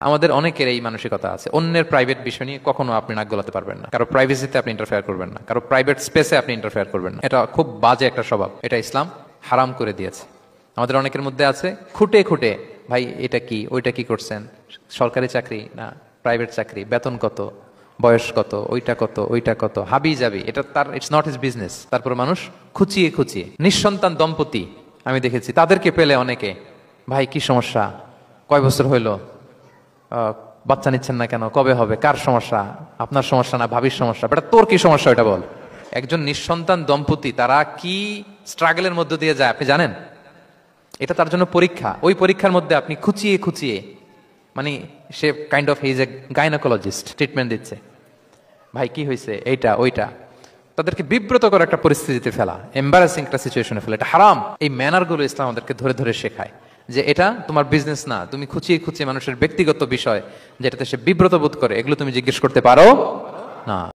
আমাদের অনেকের এই মানসিকতা আছে, অন্যের প্রাইভেট বিষয় নিয়ে কখনো আপনি নাক গলাতে পারবেন না, কারো প্রাইভেসিতে আপনি ইন্টারফেয়ার করবেন না, কারো প্রাইভেট স্পেসে আপনি ইন্টারফেয়ার করবেন না। এটা খুব বাজে একটা স্বভাব, এটা ইসলাম হারাম করে দিয়েছে। আমাদের অনেকের মধ্যে আছে খুঁটে খুঁটে, ভাই এটা কি ওইটা কি করছেন, সরকারি চাকরি না প্রাইভেট চাকরি, বেতন কত, বয়স কত, ওইটা কত, ওইটা কত, হাবি যাবি, এটা তার ইটস নট হিজ বিজনেস। তারপর মানুষ খুঁচিয়ে খুঁচিয়ে নিঃসন্তান দম্পতি আমি দেখেছি, তাদেরকে পেলে অনেকে, ভাই কি সমস্যা, কয় বছর হইলো বাচ্চা নিচ্ছেন না কেন, কবে হবে, কার সমস্যা, আপনার সমস্যা না ভাবির সমস্যা, বেটা তোর কি সমস্যা এটা বল। একজন নিঃসন্তান দম্পতি তারা কি স্ট্রাগলের মধ্য দিয়ে যায় আপনি জানেন? এটা তার জন্য পরীক্ষা। ওই পরীক্ষার মধ্যে আপনি খুঁচিয়ে খুঁচিয়ে, মানে সে kind of his a gynaecologist, treatment দিচ্ছে, ভাই কি হয়েছে, এইটা ওইটা, তাদেরকে বিব্রত করে একটা পরিস্থিতিতে ফেলা, এম্বারাসিং একটা সিচুয়েশনে ফেলা, এটা হারাম। এই ম্যানারগুলো ইসলাম আমাদেরকে ধরে ধরে শেখায় যে এটা তোমার বিজনেস না, তুমি খুঁচিয়ে খুঁচিয়ে মানুষের ব্যক্তিগত বিষয় যেটাতে সে বিব্রত বোধ করে, এগুলো তুমি জিজ্ঞেস করতে পারো না।